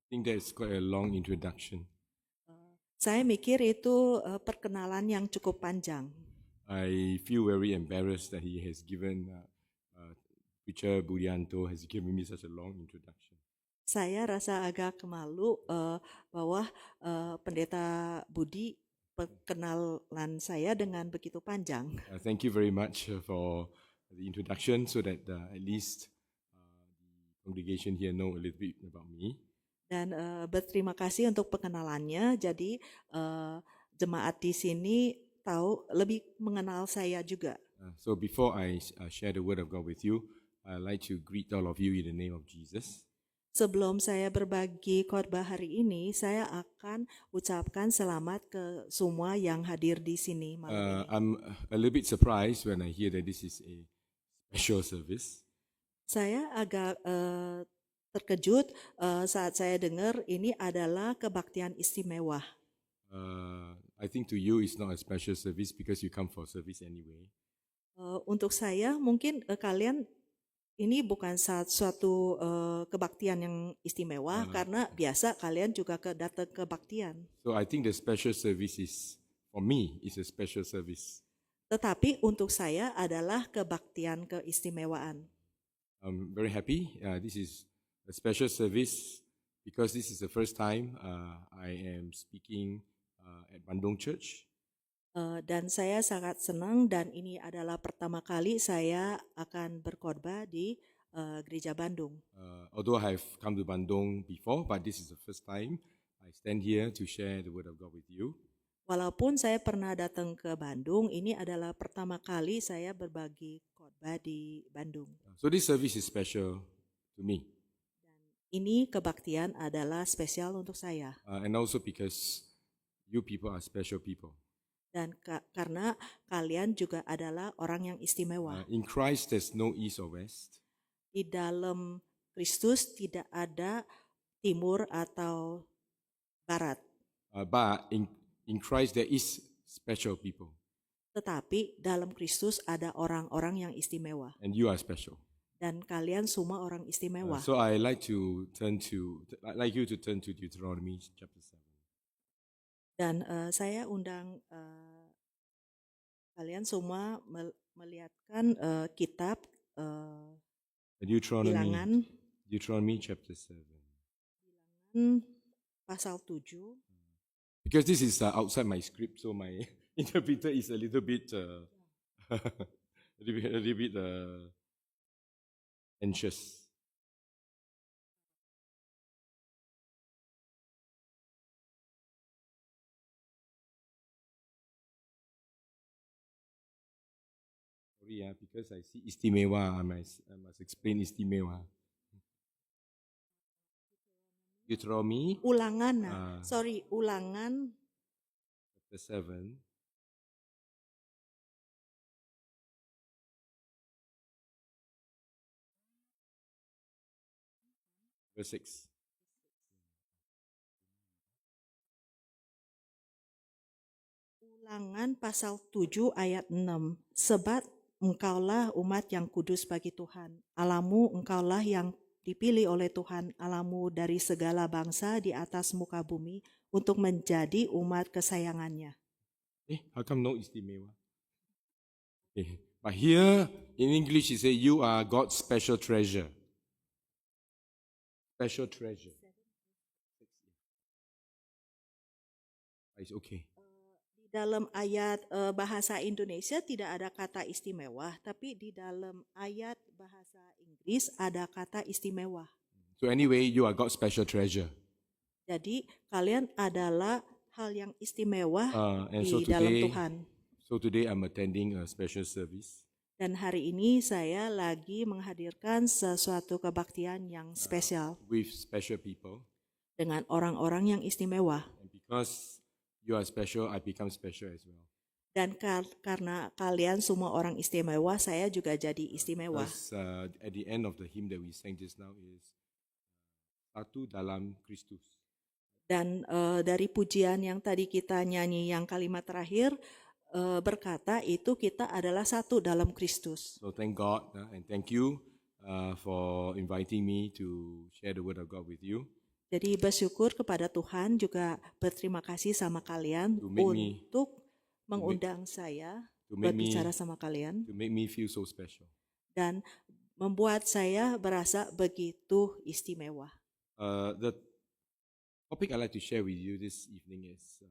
think that's quite a long introduction. Saya mikir itu perkenalan yang cukup panjang. I feel very embarrassed that he has given, Preacher Budianto has given me such a long introduction. Saya rasa agak kemalu bahwa Pendeta Budi perkenalan saya dengan begitu panjang. Thank you very much for the introduction so that at least the congregation here know a little bit about me. Dan berterima kasih untuk pengenalannya. Jadi jemaat di sini tahu lebih mengenal saya juga. So before I share the word of God with you, I'd like to greet all of you in the name of Jesus. Sebelum saya berbagi khotbah hari ini, saya akan ucapkan selamat ke semua yang hadir di sini malam ini. I'm a little bit surprised when I hear that this is a special service. Saya agak terkejut saat saya dengar ini adalah kebaktian istimewa. I think to you it's not a special service because you come for service anyway. Untuk saya mungkin kalian ini bukan suatu kebaktian yang istimewa karena biasa kalian juga datang ke kebaktian. So I think the special service is, for me, is a special service. Tetapi untuk saya adalah kebaktian keistimewaan. I'm very happy. This is a special service because this is the first time I am speaking at Bandung Church. Dan saya sangat senang dan ini adalah pertama kali saya akan berkhotbah di Gereja Bandung. Although I have come to Bandung before, but this is the first time I stand here to share the word of God with you. Walaupun saya pernah datang ke Bandung, ini adalah pertama kali saya berbagi khotbah di Bandung. So this service is special to me. Ini kebaktian adalah spesial untuk saya. And also because you people are special people. Dan karena kalian juga adalah orang yang istimewa. In Christ there's no east or west. Di dalam Kristus tidak ada timur atau barat. But in Christ there is special people. Tetapi dalam Kristus ada orang-orang yang istimewa. And you are special. Dan kalian semua orang istimewa. So I like you to turn to Deuteronomy chapter 7. Dan saya undang kalian semua melihatkan kitab Bilangan Deuteronomy chapter 7. Bilangan pasal 7. Because this is outside my script, so my interpreter is a little bit anxious. Sorry, because I see istimewa, I must explain istimewa. Deuteronomy. Ulangan, Ulangan. Chapter 7. Verse 6. Ulangan pasal 7 ayat 6. Sebab engkaulah umat yang kudus bagi Tuhan Allahmu, engkaulah yang dipilih oleh Tuhan Allahmu dari segala bangsa di atas muka bumi untuk menjadi umat kesayangannya. How come no istimewa? But here in English it says you are God's special treasure. Special treasure. It's okay. Dalam ayat bahasa Indonesia tidak ada kata istimewa, tapi di dalam ayat bahasa Inggris ada kata istimewa. So anyway, you are God's special treasure. Jadi kalian adalah hal yang istimewa di dalam Tuhan. So today I'm attending a special service. Dan hari ini saya lagi menghadirkan sesuatu kebaktian yang spesial. With special people. Dengan orang-orang yang istimewa. And because you are special, I become special as well. Dan karena kalian semua orang istimewa, saya juga jadi istimewa. At the end of the hymn that we sang just now is Satu dalam Kristus. Dan dari pujian yang tadi kita nyanyi yang kalimat terakhir berkata itu kita adalah satu dalam Kristus. So thank God and thank you for inviting me to share the word of God with you. Jadi bersyukur kepada Tuhan, juga berterima kasih sama kalian To make me- untuk mengundang saya to make me- berbicara sama kalian to make me feel so special. dan membuat saya berasa begitu istimewa. The topic I'd like to share with you this evening is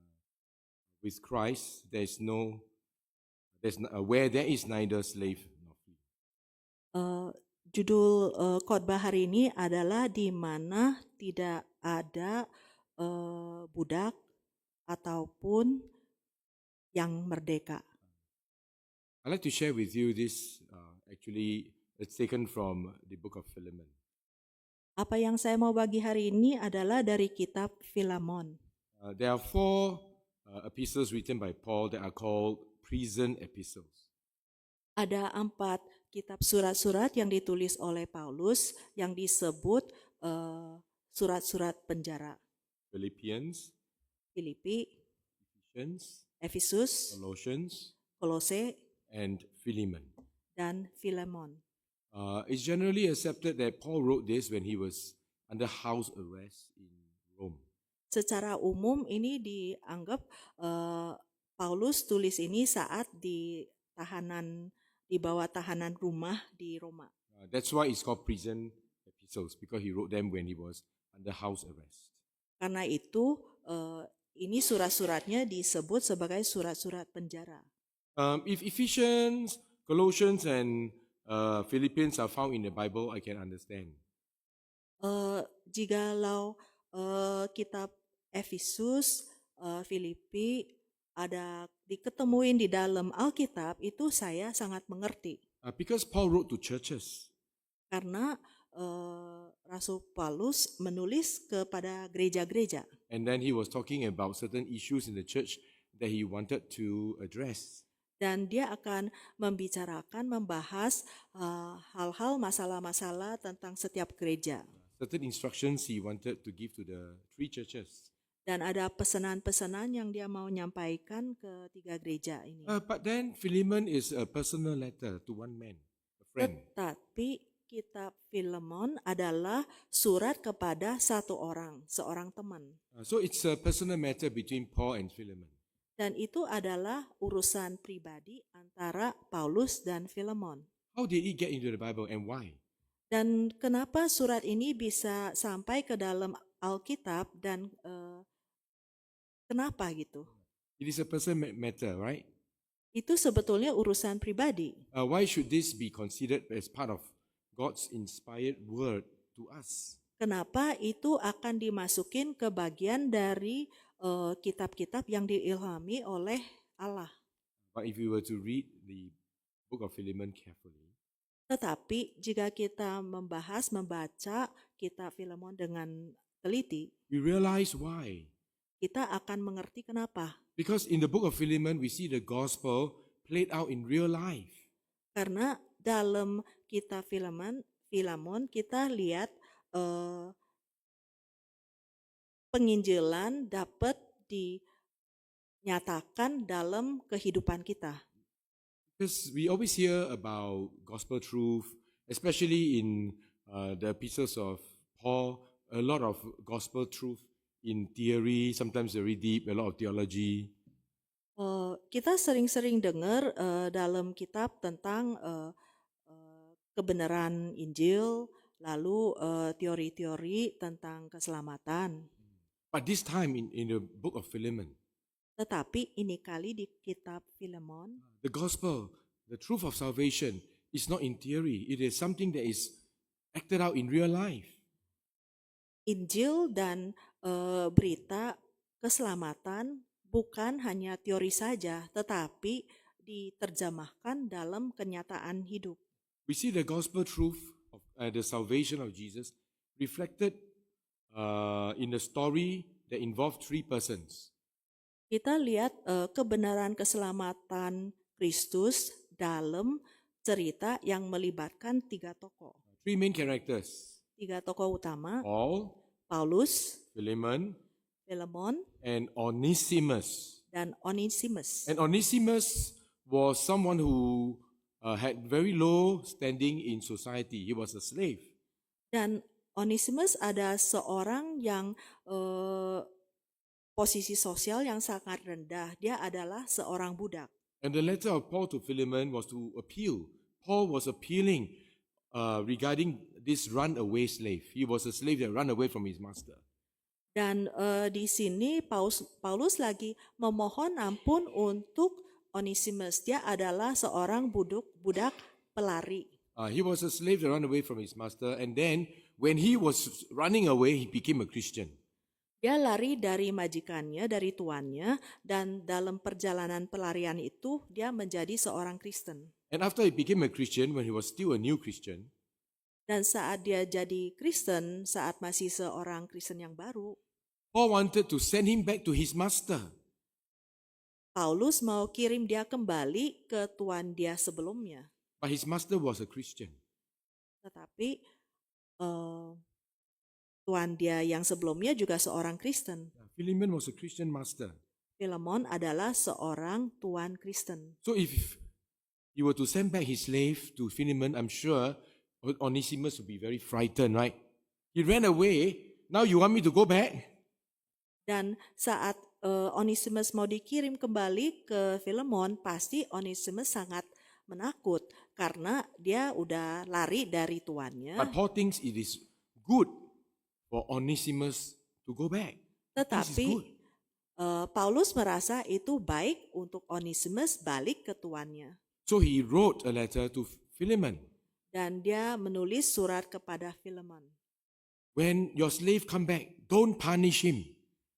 with Christ, where there is neither slave nor free. Judul khotbah hari ini adalah di mana tidak ada budak ataupun yang merdeka. I'd like to share with you this, actually, it's taken from the book of Philemon. Apa yang saya mau bagi hari ini adalah dari kitab Filemon. There are 4 epistles written by Paul that are called prison epistles. Ada 4 kitab surat-surat yang ditulis oleh Paulus yang disebut surat-surat penjara. Philippians, Filipi, Ephesians, Efesus, Colossians, Kolose, and Philemon. dan Filemon. It's generally accepted that Paul wrote this when he was under house arrest in Rome. Secara umum ini dianggap Paulus tulis ini saat di bawah tahanan rumah di Roma. That's why it's called prison epistles, because he wrote them when he was under house arrest. Karena itu ini surat-suratnya disebut sebagai surat-surat penjara. If Ephesians, Colossians, and Philippians are found in the Bible, I can understand. Jikalau kitab Efesus, Filipi ada diketemuin di dalam Alkitab, itu saya sangat mengerti. Because Paul wrote to churches. Karena Rasul Paulus menulis kepada gereja-gereja. And then he was talking about certain issues in the church that he wanted to address. Dan dia akan membahas hal-hal, masalah-masalah tentang setiap gereja. Certain instructions he wanted to give to the 3 churches. Dan ada pesanan-pesanan yang dia mau nyampaikan ke 3 gereja ini. But then Philemon is a personal letter to one man, a friend. Tetapi kitab Filemon adalah surat kepada seorang teman. So it's a personal matter between Paul and Philemon. Dan itu adalah urusan pribadi antara Paulus dan Filemon. How did it get into the Bible and why? Dan kenapa surat ini bisa sampai ke dalam Alkitab dan kenapa gitu? It is a personal matter, right? Itu sebetulnya urusan pribadi. Why should this be considered as part of God's inspired word to us? Kenapa itu akan dimasukin ke bagian dari kitab-kitab yang diilhami oleh Allah? But if you were to read the book of Philemon carefully, tetapi jika kita membaca kitab Filemon dengan teliti, we realize why. Kita akan mengerti kenapa. Because in the book of Philemon, we see the gospel played out in real life. Karena dalam kitab Filemon kita lihat penginjilan dapat dinyatakan dalam kehidupan kita. Because we always hear about gospel truth, especially in the epistles of Paul, a lot of gospel truth in theory, sometimes very deep, a lot of theology. Kita sering-sering dengar dalam kitab tentang kebenaran Injil, lalu teori-teori tentang keselamatan. But this time in the book of Philemon, tetapi ini kali di kitab Filemon, the gospel, the truth of salvation is not in theory. It is something that is acted out in real life. Injil dan berita keselamatan bukan hanya teori saja, tetapi diterjemahkan dalam kenyataan hidup. We see the gospel truth of the salvation of Jesus reflected in the story that involved 3 persons. Kita lihat kebenaran keselamatan Kristus dalam cerita yang melibatkan 3 tokoh. 3 main characters. 3 tokoh utama, Paul, Paulus, Philemon, Filemon, and Onesimus. dan Onesimus. And Onesimus was someone who had very low standing in society. He was a slave. Dan Onesimus ada seorang yang posisi sosial yang sangat rendah. Dia adalah seorang budak. And the letter of Paul to Philemon was to appeal. Paul was appealing regarding this runaway slave. He was a slave that ran away from his master. Dan di sini Paulus lagi memohon ampun untuk Onesimus. Dia adalah seorang budak pelari. He was a slave that ran away from his master, and then when he was running away, he became a Christian. Dia lari dari majikannya, dari tuannya, dan dalam perjalanan pelarian itu dia menjadi seorang Kristen. And after he became a Christian, when he was still a new Christian, Dan saat dia jadi Kristen, saat masih seorang Kristen yang baru, Paul wanted to send him back to his master. Paulus mau kirim dia kembali ke tuan dia sebelumnya. But his master was a Christian. Tetapi tuan dia yang sebelumnya juga seorang Kristen. Philemon was a Christian master. Filemon adalah seorang tuan Kristen. So if he were to send back his slave to Philemon, I'm sure Onesimus would be very frightened, right? He ran away. Now you want me to go back? Dan saat Onesimus mau dikirim kembali ke Filemon, pasti Onesimus sangat menakut karena dia udah lari dari tuannya. But Paul thinks it is good for Onesimus to go back. Tetapi Paulus merasa itu baik untuk Onesimus balik ke tuannya. So he wrote a letter to Philemon. Dan dia menulis surat kepada Filemon. When your slave come back, don't punish him.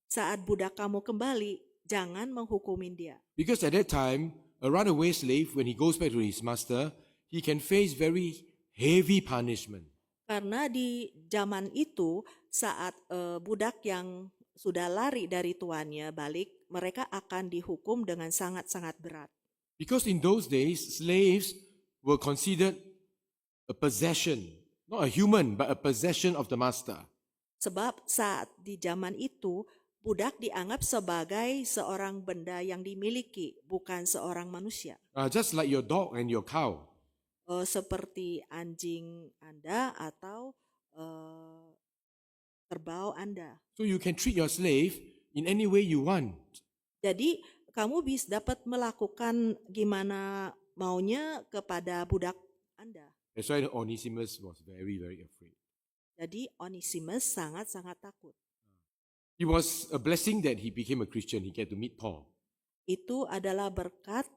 Saat budak kamu kembali, jangan menghukumin dia. Because at that time, a runaway slave, when he goes back to his master, he can face very heavy punishment. Karena di zaman itu, saat budak yang sudah lari dari tuannya balik, mereka akan dihukum dengan sangat-sangat berat. Because in those days, slaves were considered a possession, not a human, but a possession of the master. Sebab saat di zaman itu, budak dianggap sebagai seorang benda yang dimiliki, bukan seorang manusia. Just like your dog and your cow. Seperti anjing Anda atau kerbau Anda. So you can treat your slave in any way you want. Jadi kamu bisa dapat melakukan gimana maunya kepada budak Anda. That's why Onesimus was very, very afraid. Jadi Onesimus sangat-sangat takut. It was a blessing that he became a Christian. He get to meet Paul. Itu adalah berkat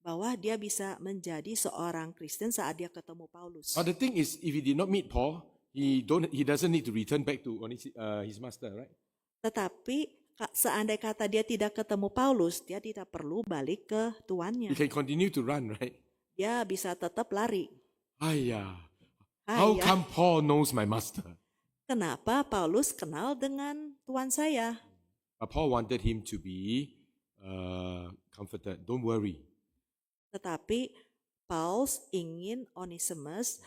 bahwa dia bisa menjadi seorang Kristen saat dia ketemu Paulus. But the thing is, if he did not meet Paul, he doesn't need to return back to his master, right? Tetapi seandai kata dia tidak ketemu Paulus, dia tidak perlu balik ke tuannya. He can continue to run, right? Dia bisa tetap lari. How come Paul knows my master? Kenapa Paulus kenal dengan tuan saya? But Paul wanted him to be comforted. Don't worry. Tetapi Paulus ingin Onesimus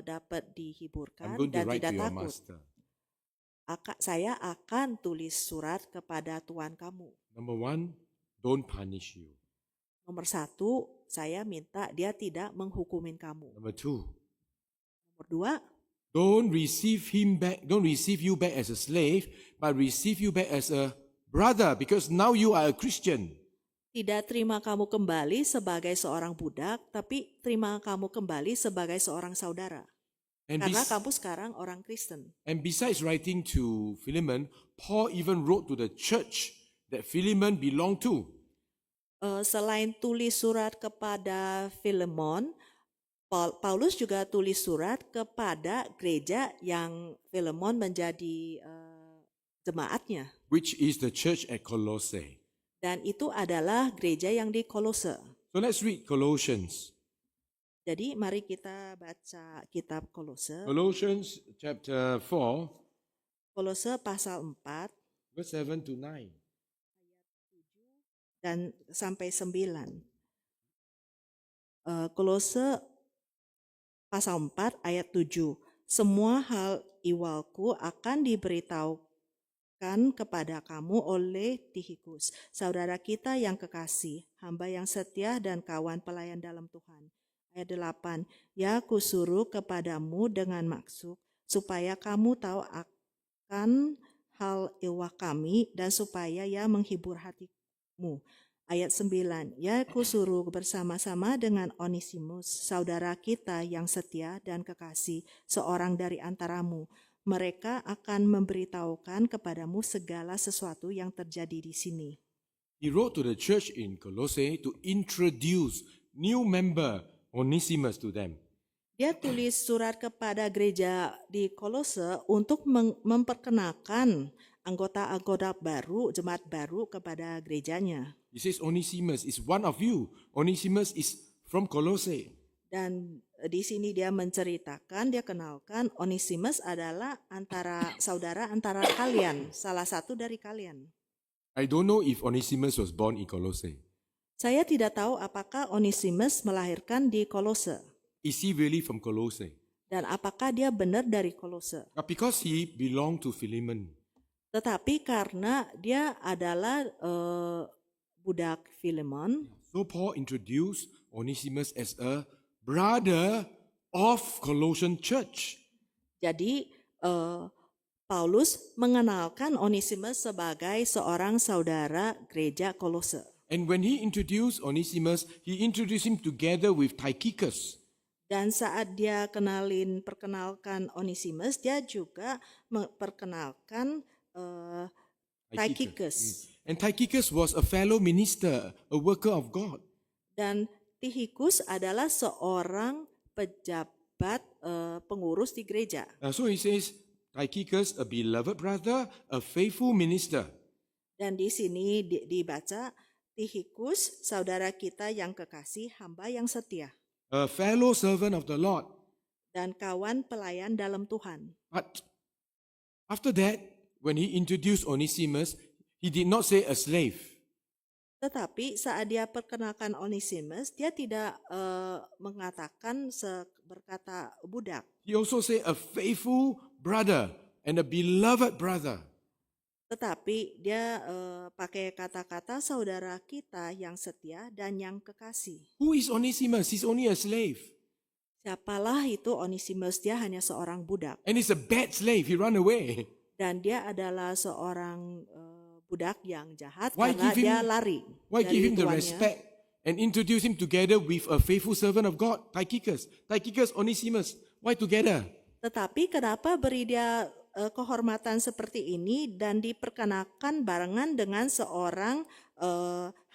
dapat dihiburkan I'm going to dan write tidak to your takut. master. Saya akan tulis surat kepada tuan kamu. Number 1, don't punish you. Nomor 1, saya minta dia tidak menghukumin kamu. Number 2, Nomor 2, don't receive you back as a slave, but receive you back as a brother, because now you are a Christian. tidak terima kamu kembali sebagai seorang budak, tapi terima kamu kembali sebagai seorang saudara. Karena kamu sekarang orang Kristen. And besides writing to Philemon, Paul even wrote to the church that Philemon belonged to. Selain tulis surat kepada Filemon, Paulus juga tulis surat kepada gereja yang Filemon menjadi jemaatnya. Which is the church at Colossae. Dan itu adalah gereja yang di Kolose. So let's read Colossians. Jadi mari kita baca kitab Kolose. Colossians chapter 4, Kolose pasal 4 verse 7 to 9. dan sampai 9. Kolose pasal 4 ayat 7. Semua hal ihwalku akan diberitahukan kepada kamu oleh Tihikus, saudara kita yang kekasih, hamba yang setia dan kawan pelayan dalam Tuhan. Ayat 8. Ya kusuruh kepadamu dengan maksud supaya kamu tahu akan hal ilwah kami dan supaya ia menghibur hatimu. Ayat 9, ya kusuruh bersama-sama dengan Onesimus, saudara kita yang setia dan kekasih, seorang dari antaramu. Mereka akan memberitahukan kepadamu segala sesuatu yang terjadi di sini. He wrote to the church in Colossae to introduce new member Onesimus to them. Dia tulis surat kepada gereja di Kolose untuk memperkenalkan anggota-anggota baru, jemaat baru kepada gerejanya. He says Onesimus is one of you. Onesimus is from Colossae. Dan di sini dia menceritakan, dia kenalkan Onesimus adalah saudara antara kalian, salah satu dari kalian. I don't know if Onesimus was born in Colossae. Saya tidak tahu apakah Onesimus melahirkan di Kolose Is he really from Colossae? dan apakah dia benar dari Kolose. But because he belonged to Philemon, Tetapi karena dia adalah budak Filemon, so Paul introduced Onesimus as a brother of Colossian church. jadi Paulus mengenalkan Onesimus sebagai seorang saudara gereja Kolose. And when he introduced Onesimus, he introduced him together with Tychicus. Dan saat dia perkenalkan Onesimus, dia juga memperkenalkan Tychicus. And Tychicus was a fellow minister, a worker of God. Dan Tychicus adalah seorang pejabat pengurus di gereja. So he says, Tychicus, a beloved brother, a faithful minister. Dan di sini dibaca, Tychicus, saudara kita yang kekasih, hamba yang setia, A fellow servant of the Lord. dan kawan pelayan dalam Tuhan. But after that, when he introduced Onesimus, he did not say a slave. Tetapi saat dia perkenalkan Onesimus, dia tidak mengatakan berkata budak. He also said a faithful brother and a beloved brother. Tetapi dia pakai kata-kata saudara kita yang setia dan yang kekasih. Who is Onesimus? He's only a slave. Siapalah itu Onesimus? Dia hanya seorang budak. And he's a bad slave. He ran away. Dan dia adalah seorang budak yang jahat Why karena give him- dia lari Why give dari him the tuannya. respect and introduce him together with a faithful servant of God, Tychicus? Tychicus, Onesimus. Why together? Tetapi kenapa beri dia kehormatan seperti ini dan diperkenakan barengan dengan seorang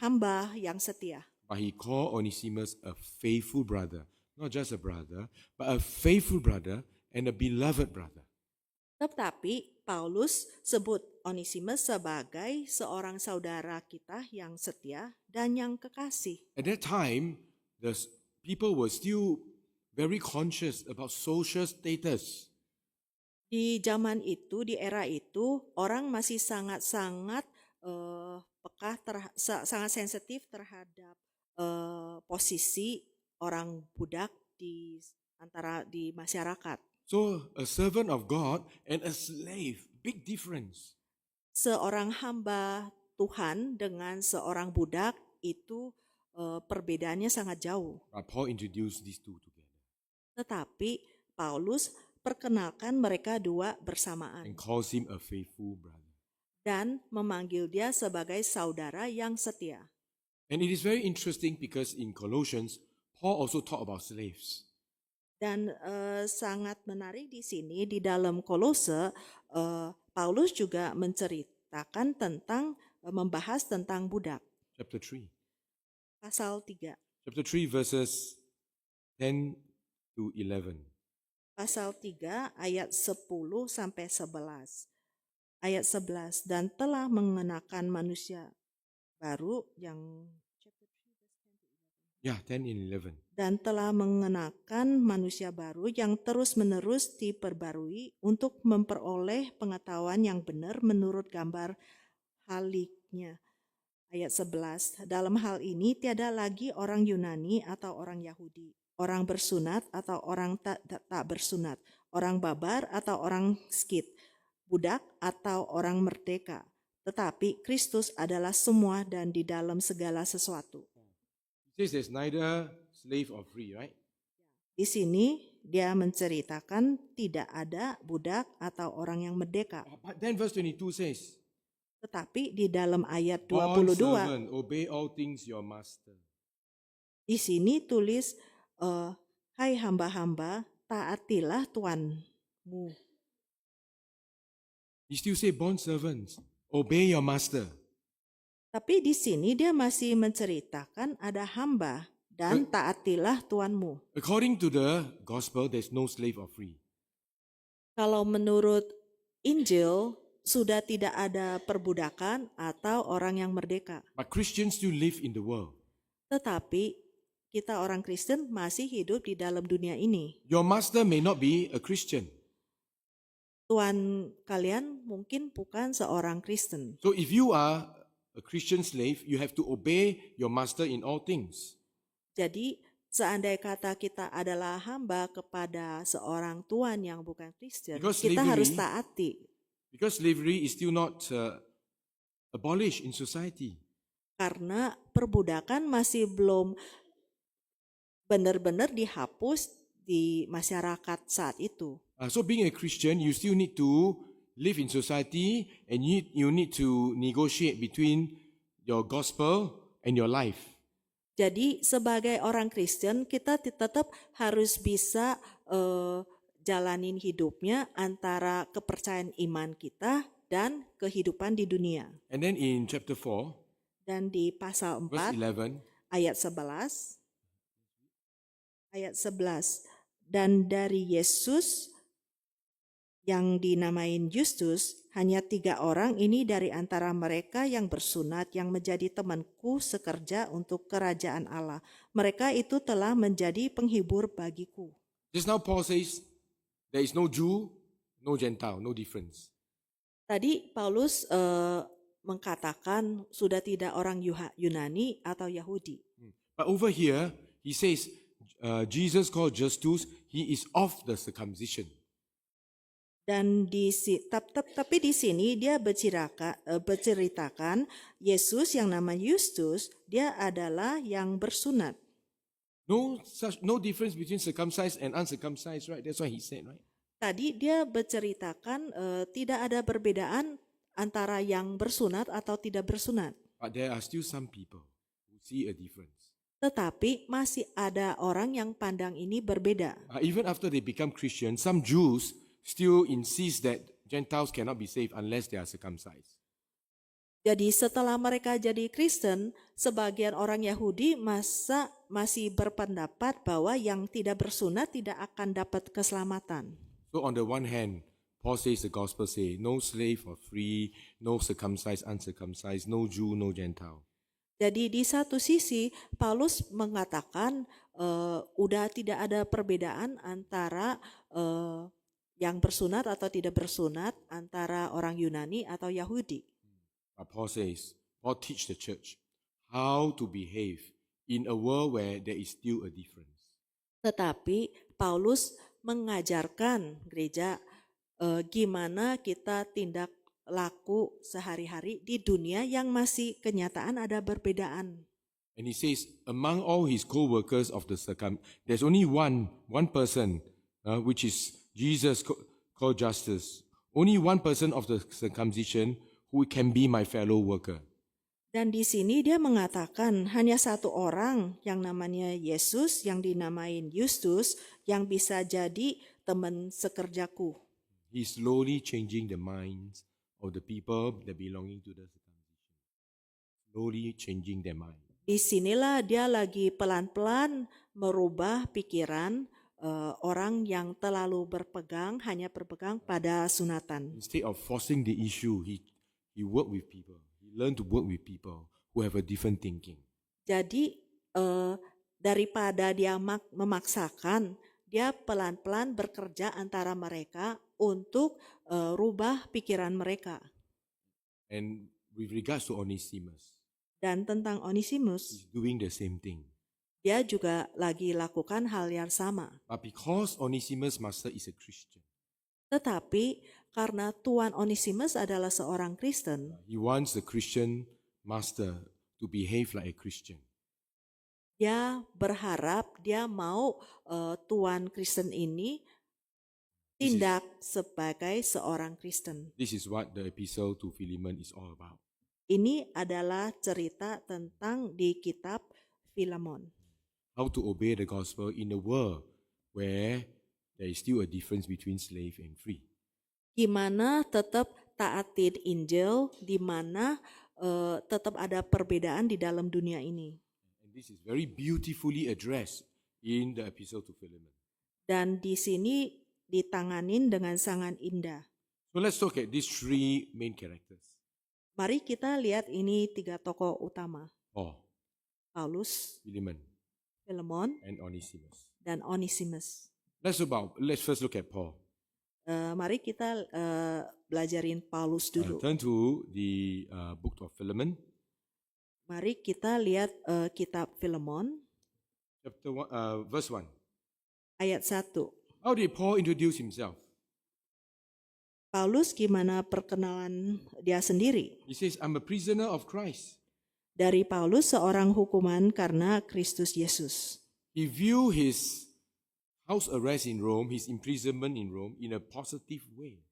hamba yang setia? But he called Onesimus a faithful brother. Not just a brother, but a faithful brother and a beloved brother. Tetapi Paulus sebut Onesimus sebagai seorang saudara kita yang setia dan yang kekasih. At that time, the people were still very conscious about social status. Di zaman itu, di era itu, orang masih sangat-sangat peka, sangat sensitif terhadap posisi orang budak di masyarakat. So, a servant of God and a slave, big difference. Seorang hamba Tuhan dengan seorang budak itu perbedaannya sangat jauh. But Paul introduced these two together Tetapi Paulus perkenalkan mereka dua bersamaan and calls him a faithful brother. dan memanggil dia sebagai saudara yang setia. And it is very interesting because in Colossians, Paul also talked about slaves. Dan sangat menarik di sini di dalam Kolose, Paulus juga menceritakan tentang membahas tentang budak. Chapter 3. Pasal 3. Chapter 3 verses 10 to 11. Pasal 3 ayat 10 sampai 11. Ayat 11, dan telah mengenakan manusia baru yang Yeah, 10 and 11. dan telah mengenakan manusia baru yang terus-menerus diperbarui untuk memperoleh pengetahuan yang benar menurut gambar haliknya. Ayat 11, dalam hal ini tiada lagi orang Yunani atau orang Yahudi, orang bersunat atau orang tak bersunat, orang babar atau orang skit, budak atau orang merdeka. Tetapi Kristus adalah semua dan di dalam segala sesuatu. It says there's neither slave or free, right? Di sini dia menceritakan tidak ada budak atau orang yang merdeka. But then verse 22 says, Tetapi di dalam ayat Bond 22, servant, obey all things your master. di sini tulis, hai hamba-hamba, taatilah tuanmu. He still say, bond servants, obey your master. Tapi di sini dia masih menceritakan ada hamba dan taatilah tuanmu. According to the gospel, there's no slave or free. Kalau menurut Injil, sudah tidak ada perbudakan atau orang yang merdeka. But Christians still live in the world. Tetapi kita orang Kristen masih hidup di dalam dunia ini. Your master may not be a Christian. Tuan kalian mungkin bukan seorang Kristen. So if you are a Christian slave, you have to obey your master in all things. Jadi seandai kata kita adalah hamba kepada seorang tuan yang bukan Kristen, Because kita slavery- harus taati. Because slavery is still not abolished in society. Karena perbudakan masih belum benar-benar dihapus di masyarakat saat itu. So being a Christian, you still need to live in society and you need to negotiate between your gospel and your life. Jadi sebagai orang Kristen kita tetap harus bisa jalanin hidupnya antara kepercayaan iman kita dan kehidupan di dunia. And then in chapter 4, Dan di pasal verse 4 11, ayat 11, dan dari Yesus yang dinamain Justus, hanya 3 orang ini dari antara mereka yang bersunat yang menjadi temanku sekerja untuk kerajaan Allah. Mereka itu telah menjadi penghibur bagiku. just now Paul says, there is no Jew, no Gentile, no difference. Tadi Paulus mengatakan sudah tidak orang Yunani atau Yahudi. But over here, he says, Jesus called Justus, he is of the circumcision. Dan tapi di sini dia berceritakan Yesus yang nama Justus, dia adalah yang bersunat. No difference between circumcised and uncircumcised, right? That's what he said, right? Tadi dia berceritakan tidak ada perbedaan antara yang bersunat atau tidak bersunat. But there are still some people who see a difference. Tetapi masih ada orang yang pandang ini berbeda. Even after they become Christian, some Jews still insist that Gentiles cannot be saved unless they are circumcised. Jadi setelah mereka jadi Kristen, sebagian orang Yahudi masih berpendapat bahwa yang tidak bersunat tidak akan dapat keselamatan. So on the one hand, Paul says the gospel say, no slave or free, no circumcised, uncircumcised, no Jew, no Gentile. Jadi di satu sisi Paulus mengatakan udah tidak ada perbedaan antara yang bersunat atau tidak bersunat, antara orang Yunani atau Yahudi. But Paul teach the church how to behave in a world where there is still a difference. Tetapi Paulus mengajarkan gereja gimana kita tindak laku sehari-hari di dunia yang masih kenyataan ada perbedaan. And he says, among all his co-workers of the there's only one person, which is Jesus called Justus. Only one person of the circumcision who can be my fellow worker. Dan di sini dia mengatakan hanya satu orang yang namanya Yesus yang dinamain Justus yang bisa jadi teman sekerjaku. He's slowly changing the minds of the people that belonging to the circumcision. Slowly changing their mind. Di sinilah dia lagi pelan-pelan merubah pikiran orang yang terlalu hanya berpegang pada sunatan. Instead of forcing the issue, he worked with people. He learned to work with people who have a different thinking. Jadi daripada dia memaksakan, dia pelan-pelan bekerja antara mereka untuk rubah pikiran mereka. And with regards to Onesimus, Dan tentang Onesimus, he's doing the same thing. dia juga lagi lakukan hal yang sama. But because Onesimus' master is a Christian, Tetapi karena Tuan Onesimus adalah seorang Kristen, he wants the Christian master to behave like a Christian. Dia berharap, dia mau tuan Kristen ini This is, tindak sebagai seorang Kristen. this is what the epistle to Philemon is all about. Ini adalah cerita tentang di kitab Filemon. How to obey the gospel in a world where there is still a difference between slave and free. Gimana tetap taatin Injil, di mana tetap ada perbedaan di dalam dunia ini. And this is very beautifully addressed in the epistle to Philemon. Dan di sini ditanganin dengan sangat indah. So let's look at these three main characters. Mari kita lihat ini 3 tokoh utama. Paul, Paulus, Philemon, Filemon, and Onesimus. dan Onesimus. Let's first look at Paul. Mari kita belajarin Paulus dulu. Turn to the book of Philemon, Mari kita lihat kitab Filemon chapter 1, verse 1. ayat 1. How did Paul introduce himself? Paulus gimana perkenalan dia sendiri? He says, I'm a prisoner of Christ. Dari Paulus seorang hukuman karena Kristus Yesus. He viewed his house arrest in Rome, his imprisonment in Rome, in a positive way.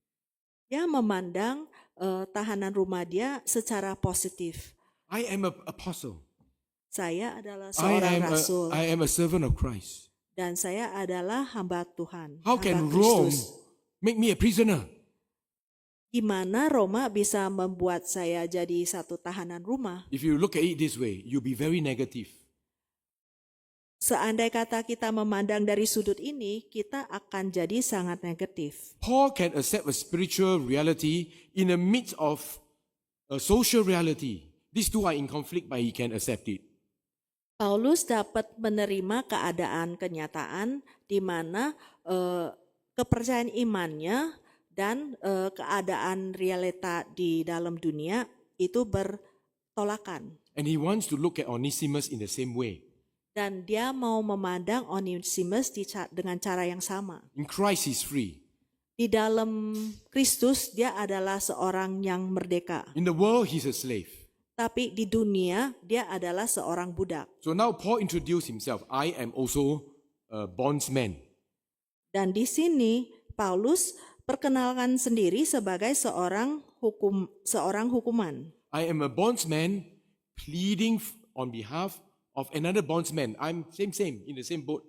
Dia memandang tahanan rumah dia secara positif. I am an apostle. Saya adalah seorang rasul I am a servant of Christ. dan saya adalah hamba Tuhan. How hamba can Rome Kristus. make me a prisoner? Gimana Roma bisa membuat saya jadi satu tahanan rumah? If you look at it this way, you'll be very negative. Seandai kata kita memandang dari sudut ini, kita akan jadi sangat negatif. Paul can accept a spiritual reality in the midst of a social reality. These two are in conflict, but he can accept it. Paulus dapat menerima keadaan kenyataan di mana kepercayaan imannya dan keadaan realita di dalam dunia itu bertolakan. And he wants to look at Onesimus in the same way. Dan dia mau memandang Onesimus dengan cara yang sama. In Christ, he's free. Di dalam Kristus dia adalah seorang yang merdeka. In the world, he's a slave. Tapi di dunia dia adalah seorang budak. So now Paul introduced himself. I am also a bondsman. Dan di sini Paulus perkenalkan sendiri sebagai seorang hukuman. I am a bondsman pleading on behalf of another bondsman. I'm same in the same boat.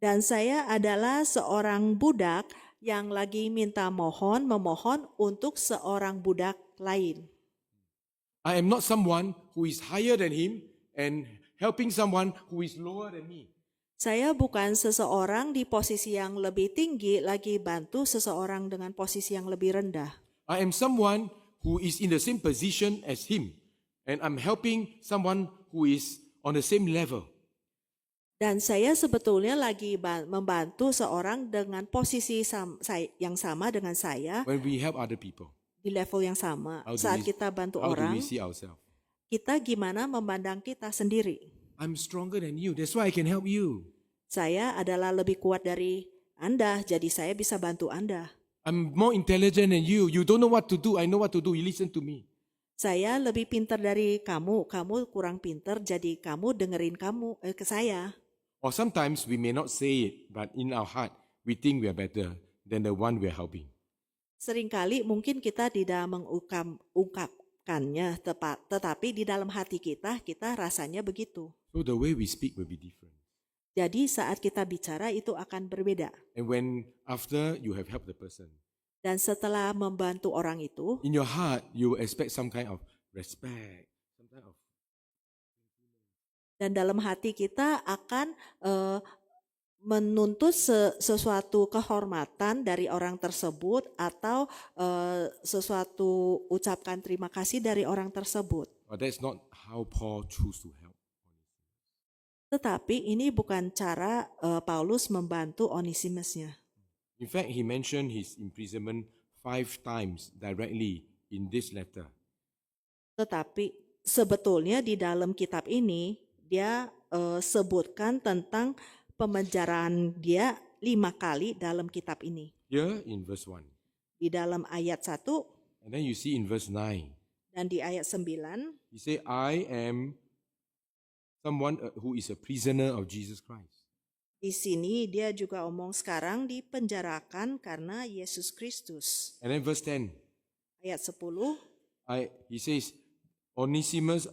Dan saya adalah seorang budak yang lagi memohon untuk seorang budak lain. I am not someone who is higher than him and helping someone who is lower than me. Saya bukan seseorang di posisi yang lebih tinggi lagi bantu seseorang dengan posisi yang lebih rendah. I am someone who is in the same position as him, and I'm helping someone who is on the same level. Dan saya sebetulnya lagi membantu seorang dengan posisi yang sama dengan saya When we help other people, di level yang sama. How do Saat we- kita bantu how do orang, we see ourselves? kita gimana memandang kita sendiri. I'm stronger than you. That's why I can help you. Saya adalah lebih kuat dari Anda, jadi saya bisa bantu Anda. I'm more intelligent than you. You don't know what to do. I know what to do. You listen to me. Saya lebih pintar dari kamu kurang pintar, jadi kamu dengerin ke saya. Or sometimes we may not say it, but in our heart, we think we are better than the one we are helping. Seringkali mungkin kita tidak mengungkapkannya tetapi di dalam hati kita rasanya begitu. So the way we speak will be different. Jadi saat kita bicara itu akan berbeda. And when after you have helped the person, Dan setelah membantu orang itu, in your heart, you will expect some kind of respect, some kind of dan dalam hati kita akan menuntut sesuatu kehormatan dari orang tersebut atau sesuatu ucapkan terima kasih dari orang tersebut. but that's not how Paul chose to help. Tetapi ini bukan cara Paulus membantu Onesimusnya. In fact, he mentioned his imprisonment 5 times directly in this letter. Tetapi sebetulnya di dalam kitab ini dia sebutkan tentang pemenjaraan dia 5 kali dalam kitab ini. Here in verse 1. Di dalam ayat 1 And then you see in verse 9, dan di ayat 9, he said, I am someone who is a prisoner of Jesus Christ. Di sini dia juga omong sekarang dipenjarakan karena Yesus Kristus. And then verse 10, Ayat 10, he says, Onesimus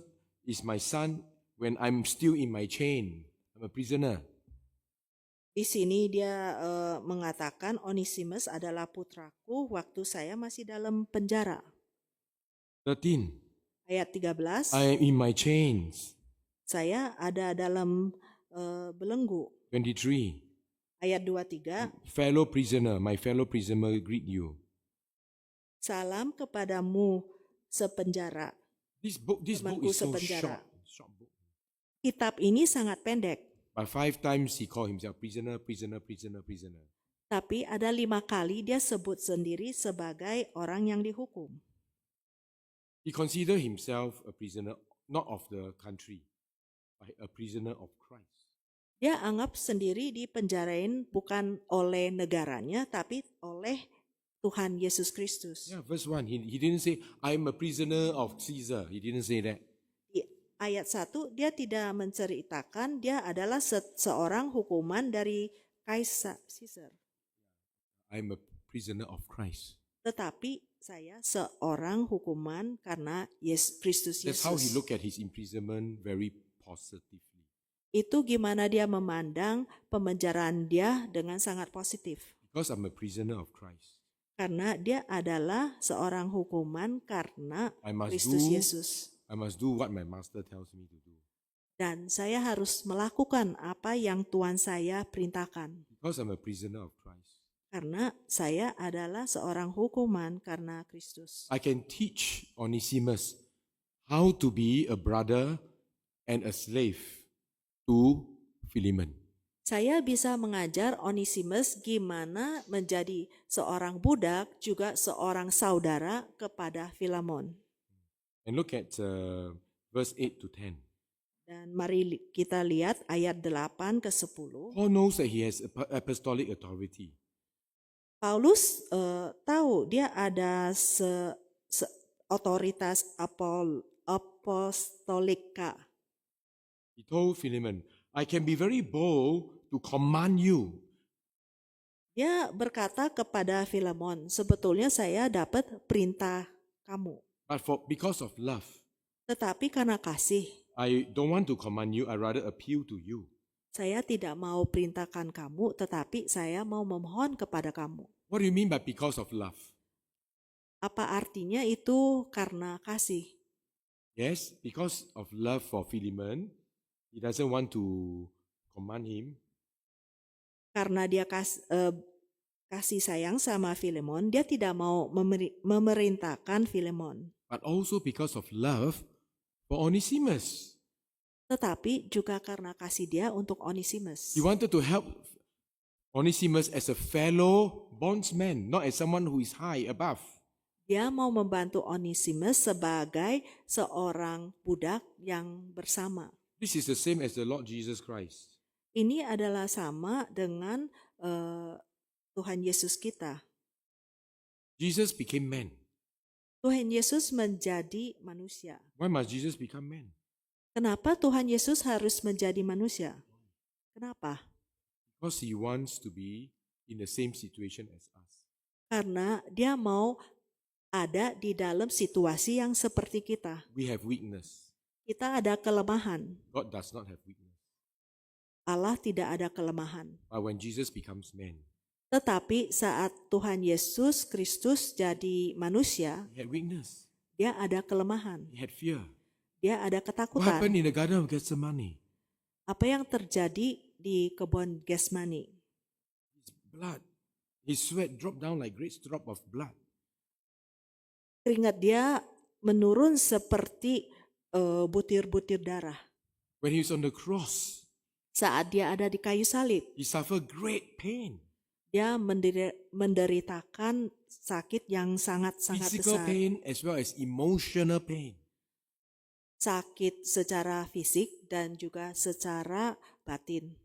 is my son when I'm still in my chain. I'm a prisoner. di sini dia mengatakan Onesimus adalah putraku waktu saya masih dalam penjara. 13, Ayat 13, I am in my chains. saya ada dalam belenggu. 23, Ayat 23, my fellow prisoner greet you. salam kepadamu sepenjara. This book Temanku is so sepenjara. short book. Kitab ini sangat pendek, But 5 times he called himself prisoner, prisoner, prisoner, prisoner. tapi ada 5 kali dia sebut sendiri sebagai orang yang dihukum. He considered himself a prisoner, not of the country, but a prisoner of Christ. Dia anggap sendiri dipenjarain bukan oleh negaranya, tapi oleh Tuhan Yesus Kristus. Yeah, verse 1, he didn't say, I'm a prisoner of Caesar. He didn't say that. Di ayat 1, dia tidak menceritakan dia adalah seorang hukuman dari Kaisar Caesar. I'm a prisoner of Christ. Tetapi saya seorang hukuman karena Kristus That's how he Yesus. looked at his imprisonment very positively. Itu gimana dia memandang pemenjaraan dia dengan sangat positif. Because I'm a prisoner of Christ. Karena dia adalah seorang hukuman karena I must Kristus do- Yesus. I must do what my master tells me to do. Dan saya harus melakukan apa yang Tuhan saya perintahkan. Because I'm a prisoner of Christ. Karena saya adalah seorang hukuman karena Kristus. I can teach Onesimus how to be a brother and a slave to Philemon. Saya bisa mengajar Onesimus gimana menjadi seorang budak juga seorang saudara kepada Filemon. And look at verse 8 to 10. Dan mari kita lihat ayat 8 ke 10. Paul knows that he has apostolic authority. Paulus tahu dia ada otoritas apostolika. He told Philemon, I can be very bold to command you. Dia berkata kepada Filemon, sebetulnya saya dapat perintah kamu. But because of love, Tetapi karena kasih, I don't want to command you, I rather appeal to you. saya tidak mau perintahkan kamu, tetapi saya mau memohon kepada kamu. What do you mean by because of love? Apa artinya itu karena kasih? Yes, because of love for Philemon, he doesn't want to command him. Karena dia kasih sayang sama Filemon, dia tidak mau memerintahkan Filemon. But also because of love for Onesimus. Tetapi juga karena kasih dia untuk Onesimus. He wanted to help Onesimus as a fellow bondsman, not as someone who is high above. Dia mau membantu Onesimus sebagai seorang budak yang bersama. This is the same as the Lord Jesus Christ. Ini adalah sama dengan Tuhan Yesus kita. Jesus became man. Tuhan Yesus menjadi manusia. Why must Jesus become man? Kenapa Tuhan Yesus harus menjadi manusia? Kenapa? Because he wants to be in the same situation as us. Karena dia mau ada di dalam situasi yang seperti kita. We have weakness. Kita ada kelemahan. God does not have weakness. Allah tidak ada kelemahan. But when Jesus becomes man, Tetapi saat Tuhan Yesus Kristus jadi manusia, he had weakness. dia ada kelemahan. He had fear. Dia ada What ketakutan. happened in the Garden of Gethsemane? Apa yang terjadi di kebun Getsemani? His blood. His sweat dropped down like great drop of blood. Keringat dia menurun seperti butir-butir darah. When he was on the cross, Saat dia ada di kayu salib, he suffered great pain. dia menderitakan sakit yang sangat-sangat Physical besar. pain as well as emotional pain. Sakit secara fisik dan juga secara batin.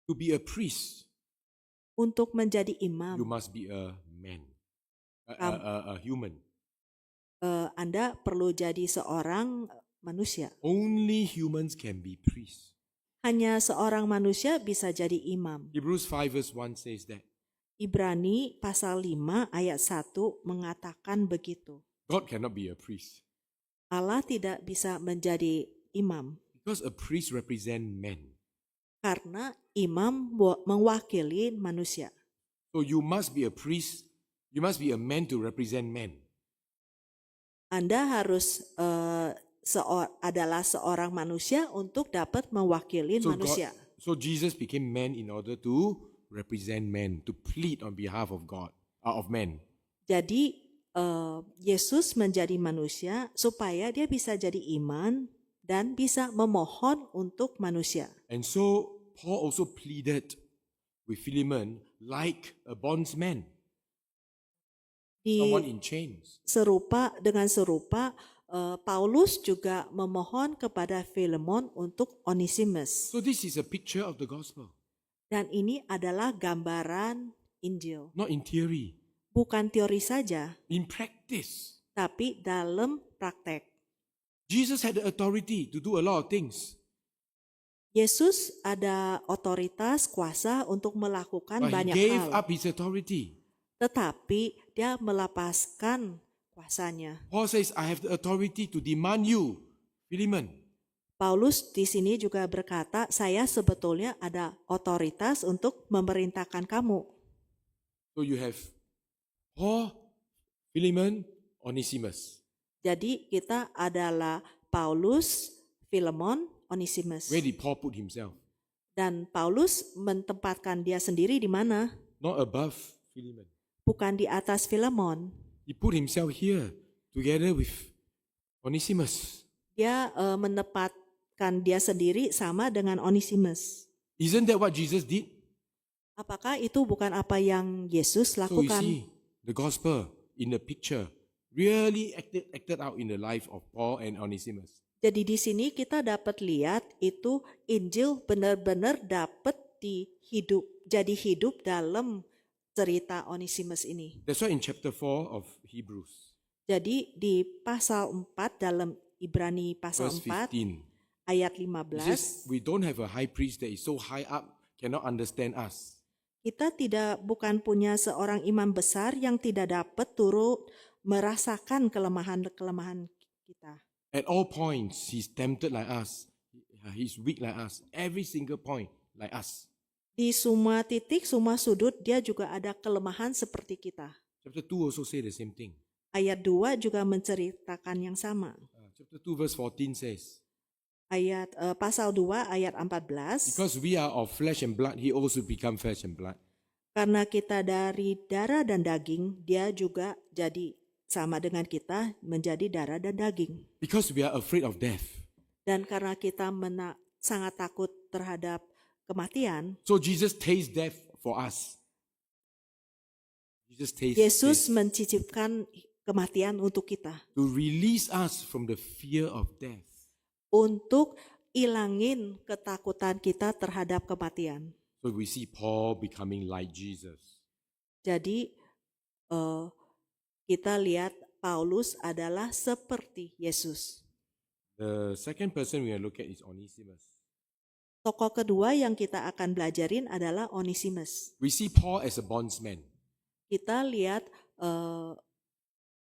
To be a priest, Untuk menjadi you imam, must be a man, a human. Anda perlu jadi seorang manusia. Only humans can be priests. Hanya seorang manusia bisa jadi imam. Hebrews 5 verse 1 says that. Ibrani pasal 5 ayat 1 mengatakan begitu. God cannot be a priest Allah tidak bisa menjadi imam because a priest represents men. karena imam mewakili manusia. So you must be a priest, you must be a man to represent men. Anda harus adalah seorang manusia untuk dapat mewakili manusia. So Jesus became man in order to represent men, to plead on behalf of God, of men. Jadi Yesus menjadi manusia supaya dia bisa jadi iman dan bisa memohon untuk manusia. And so Paul also pleaded with Philemon like a bondsman, someone in chains. Dengan serupa Paulus juga memohon kepada Filemon untuk Onesimus. So this is a picture of the gospel, Dan ini adalah gambaran Injil. not in theory, Bukan teori saja, in practice. tapi dalam praktek. Jesus had the authority to do a lot of things, Yesus ada otoritas, kuasa untuk melakukan but he banyak gave hal. up his authority. Tetapi dia melepaskan kuasanya. Paul says, I have the authority to demand you, Philemon. Paulus di sini juga berkata, saya sebetulnya ada otoritas untuk memerintahkan kamu. So you have Paul, Philemon, Onesimus. Jadi kita adalah Paulus, Filemon, Onesimus. Where did Paul put himself? Dan Paulus menempatkan dia sendiri di mana? Not above Philemon. Bukan di atas Filemon. He put himself here together with Onesimus. Dia menempatkan dia sendiri sama dengan Onesimus. Isn't that what Jesus did? Apakah itu bukan apa yang Yesus So you lakukan? see, the gospel in the picture really acted out in the life of Paul and Onesimus. Jadi di sini kita dapat lihat itu Injil benar-benar dapat jadi hidup dalam cerita Onesimus ini. That's why in chapter 4 of Hebrews, Jadi di pasal 4 dalam Ibrani pasal verse 4 15, ayat it 15, says, we don't have a high priest that is so high up, cannot understand us. kita bukan punya seorang imam besar yang tidak dapat turut merasakan kelemahan-kelemahan kita. At all points, he's tempted like us. He's weak like us. Every single point like us. Di semua titik, semua sudut dia juga ada kelemahan seperti kita. Chapter 2 also say the same thing. Ayat 2 juga menceritakan yang sama. Chapter 2 verse 14 says, Pasal 2 ayat 14, because we are of flesh and blood, he also become flesh and blood. karena kita dari darah dan daging, dia juga jadi sama dengan kita menjadi darah dan daging. Because we are afraid of death. Dan karena kita sangat takut terhadap kematian, So Jesus tastes death for us. Yesus mencicipkan kematian untuk kita. To release us from the fear of death. Untuk ilangin ketakutan kita terhadap kematian. So we see Paul becoming like Jesus. Jadi kita lihat Paulus adalah seperti Yesus. The second person we will look at is Onesimus. Tokoh kedua yang kita akan belajarin adalah Onesimus. We see Paul as a bondsman. Kita lihat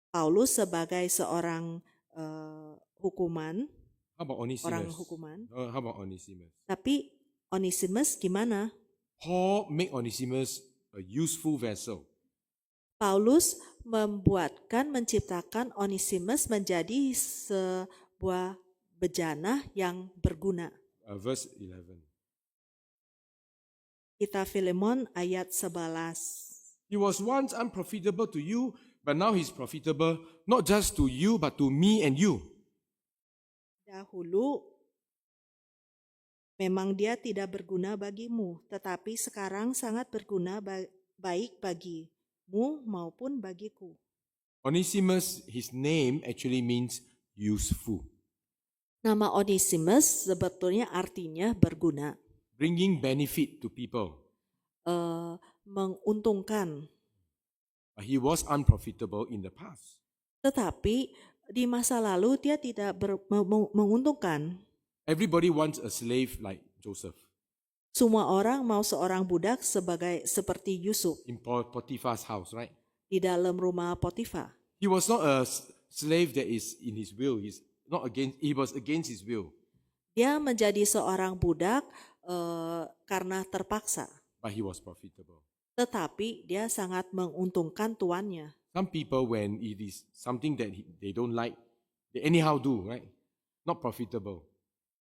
Paulus sebagai seorang hukuman, How about Onesimus? orang hukuman. How about Onesimus? Tapi Onesimus gimana? Paul made Onesimus a useful vessel. Paulus menciptakan Onesimus menjadi sebuah bejana yang berguna. Verse 11. Kita Filemon ayat 11. He was once unprofitable to you, but now he's profitable not just to you, but to me and you. Dahulu memang dia tidak berguna bagimu, tetapi sekarang sangat berguna baik bagimu maupun bagiku. Onesimus, his name actually means useful, Nama Onesimus sebetulnya artinya berguna, bringing benefit to people. menguntungkan. But he was unprofitable in the past. Tetapi Di masa lalu dia tidak menguntungkan. Everybody wants a slave like Joseph Semua orang mau seorang budak seperti Yusuf in Potiphar's house, right? di dalam rumah Potifar. He was not a slave that is in his will. He was against his will, Dia menjadi seorang budak karena terpaksa, but he was profitable. tetapi dia sangat menguntungkan tuannya. Some people, when it is something that they don't like, they anyhow do, right? Not profitable.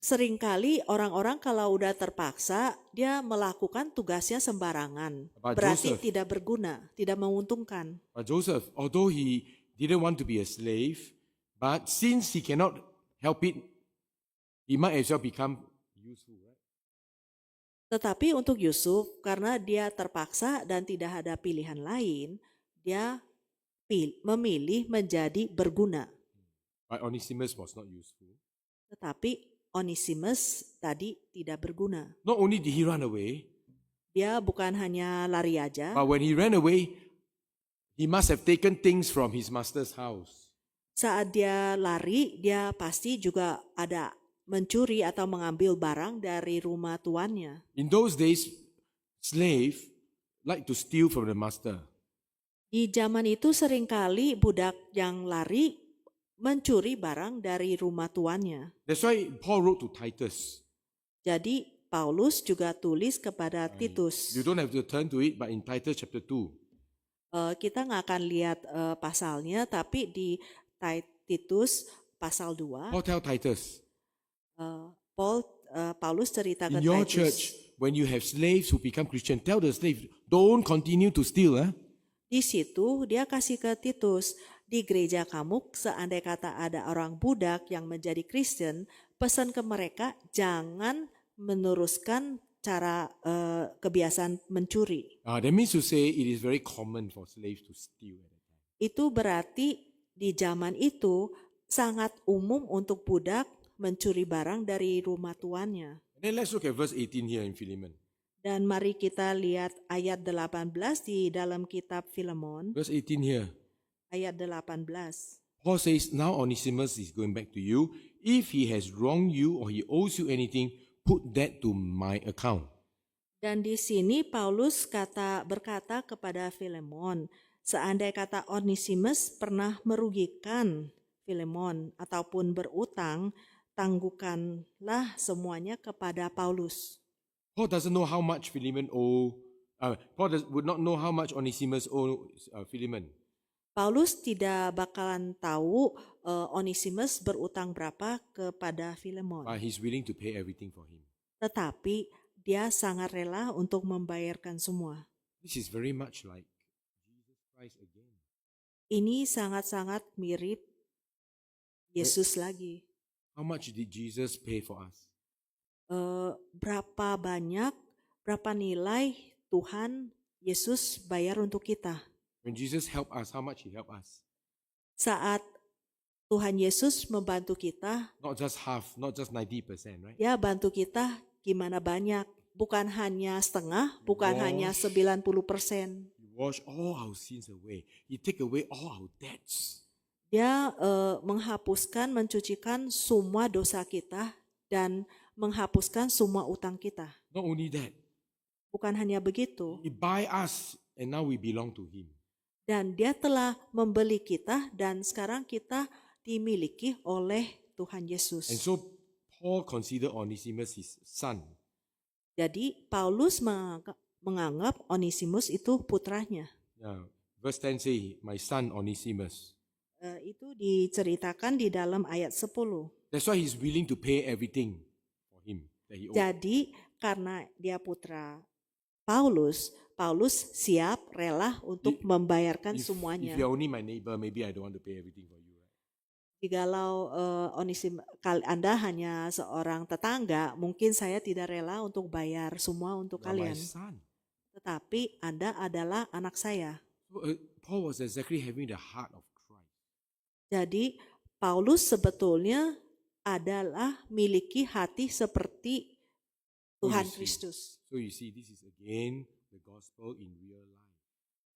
Seringkali orang-orang kalau udah terpaksa, dia melakukan tugasnya sembarangan. But Berarti Joseph- tidak berguna, tidak menguntungkan. But Joseph, although he didn't want to be a slave, but since he cannot help it, he might as well become useful, right? Tetapi untuk Yusuf, karena dia terpaksa dan tidak ada pilihan lain, dia memilih menjadi berguna. But Onesimus was not useful. Tetapi Onesimus tadi tidak berguna. Not only did he run away, Dia bukan hanya lari aja, but when he ran away, he must have taken things from his master's house. saat dia lari, dia pasti juga ada mencuri atau mengambil barang dari rumah tuannya. In those days, slave like to steal from the master. Di zaman itu seringkali budak yang lari mencuri barang dari rumah tuannya. That's why Paul wrote to Titus. Jadi Paulus juga tulis kepada Titus. You don't have to turn to it, but in Titus chapter 2, Kita nggak akan lihat pasalnya, tapi di Titus pasal 2, Paul tell Titus, Paulus cerita in ke your Titus. church, when you have slaves who become Christian, tell the slave, don't continue to steal. Di situ dia kasih ke Titus, di gereja kamu seandai kata ada orang budak yang menjadi Kristen, pesan ke mereka jangan meneruskan cara kebiasaan mencuri. That means to say it is very common for slaves to steal at that time. Itu berarti di zaman itu sangat umum untuk budak mencuri barang dari rumah tuannya. And then let's look at verse 18 here in Philemon. Dan mari kita lihat ayat 18 di dalam kitab Filemon, Verse 18 here. ayat 18. Paul says, now Onesimus is going back to you. If he has wronged you or he owes you anything, put that to my account. Dan di sini Paulus berkata kepada Filemon, seandai kata Onesimus pernah merugikan Filemon ataupun berutang, tangguhkanlah semuanya kepada Paulus. Paul doesn't know how much Philemon owe. Would not know how much Onesimus owe Philemon. Paulus tidak bakalan tahu Onesimus berutang berapa kepada Filemon. But he's willing to pay everything for him. Tetapi dia sangat rela untuk membayarkan semua. This is very much like Jesus Christ again. Ini sangat-sangat mirip Yesus lagi. How much did Jesus pay for us? Berapa nilai Tuhan Yesus bayar untuk kita. When Jesus helped us, how much he helped us? Saat Tuhan Yesus membantu kita, Not just half, not just 90%, right? dia bantu kita gimana banyak. Bukan hanya setengah, bukan hanya 90%. He washed all our sins away. He take away all our debts. Dia menghapuskan, mencucikan semua dosa kita dan menghapuskan semua utang kita. Not only that, Bukan hanya begitu, he buy us and now we belong to him. dan dia telah membeli kita dan sekarang kita dimiliki oleh Tuhan And Yesus. so Paul considered Onesimus his son. Jadi Paulus menganggap Onesimus itu putranya. Verse 10 say, my son Onesimus. Itu diceritakan di dalam ayat 10. That's why he's willing to pay everything for him that he owed. Jadi karena dia putra Paulus siap rela untuk membayarkan If semuanya. you're only my neighbor, maybe I don't want to pay everything for you. Right? Jikalau Anda hanya seorang tetangga, mungkin saya tidak rela untuk bayar semua untuk You are my kalian. son. Tetapi Anda adalah anak saya. So, Paul was exactly having the heart of Christ. Jadi Paulus sebetulnya adalah miliki hati seperti Tuhan you see. Kristus. So you see, this is again the gospel in real life.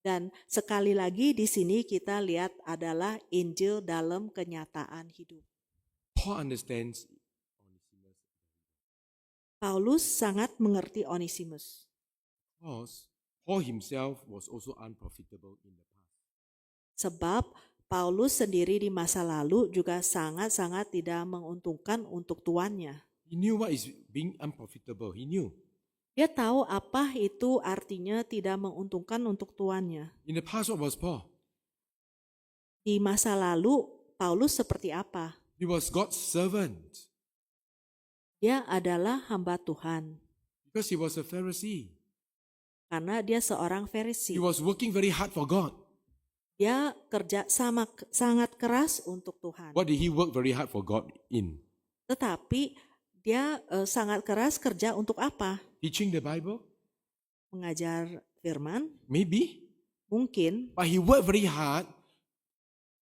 Dan sekali lagi di sini kita lihat adalah Injil dalam kenyataan hidup. Paul understands Onesimus Paulus sangat mengerti Onesimus. because Paul himself was also unprofitable in the past. Sebab Paulus sendiri di masa lalu juga sangat-sangat tidak menguntungkan untuk tuannya. He knew what is being unprofitable. He knew. Dia tahu apa itu artinya tidak menguntungkan untuk tuannya. In the past, what was Paul? Di masa lalu Paulus seperti apa? He was God's servant Dia adalah hamba Tuhan because he was a Pharisee. karena dia seorang He Farisi. was working very hard for God. Dia kerja sangat keras untuk Tuhan. What did he work very hard for God in? Tetapi dia sangat keras kerja untuk apa? Teaching the Bible? Mengajar firman? Maybe. Mungkin. But he worked very hard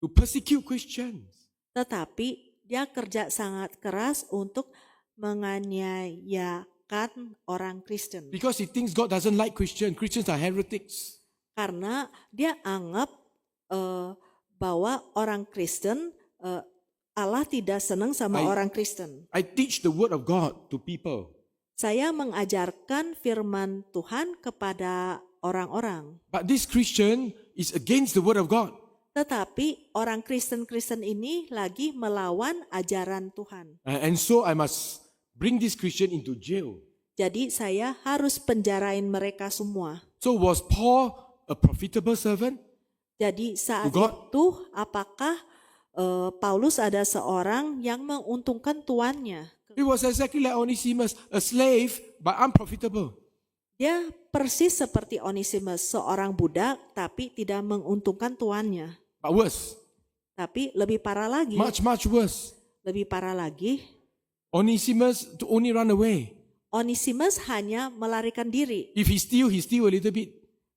to persecute Christians. Tetapi dia kerja sangat keras untuk menganiayakan orang Kristen. Because he thinks God doesn't like Christians. Christians are heretics. Karena dia anggap bahwa orang Kristen, Allah tidak senang sama orang Kristen. I teach the word of God to people. Saya mengajarkan firman Tuhan kepada orang-orang. But this Christian is against the word of God. Tetapi orang Kristen-Kristen ini lagi melawan ajaran Tuhan. And so I must bring this Christian into jail. Jadi saya harus penjarain mereka semua. So was Paul a profitable servant? Jadi saat To God? itu apakah Paulus ada seorang yang menguntungkan tuannya? It was exactly like Onesimus, a slave but unprofitable. Dia persis seperti Onesimus, seorang budak tapi tidak menguntungkan tuannya. But worse, Tapi lebih parah lagi, much worse. lebih parah lagi, Onesimus to only run away. Onesimus hanya melarikan diri. If he steal a little bit.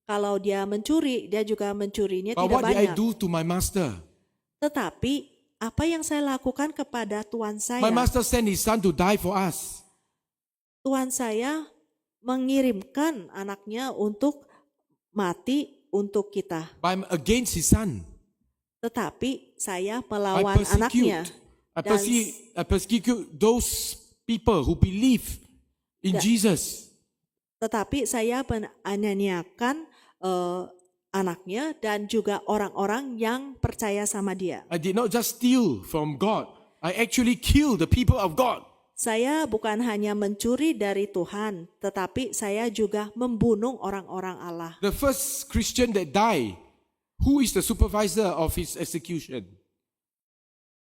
Kalau dia mencuri, dia juga mencurinya But tidak what did I banyak. do to my master? Tetapi apa yang saya lakukan kepada Tuhan saya? My master sent his son to die for us. Tuhan saya mengirimkan anaknya untuk mati untuk kita. But I'm against his son. Tetapi saya I melawan anaknya. persecute those people who believe in Jesus. Tetapi saya menganiayakan anaknya dan juga orang-orang yang percaya sama dia. I did not just steal from God. I actually killed the people of God. Saya bukan hanya mencuri dari Tuhan, tetapi saya juga membunuh orang-orang Allah. The first Christian that died, who is the supervisor of his execution?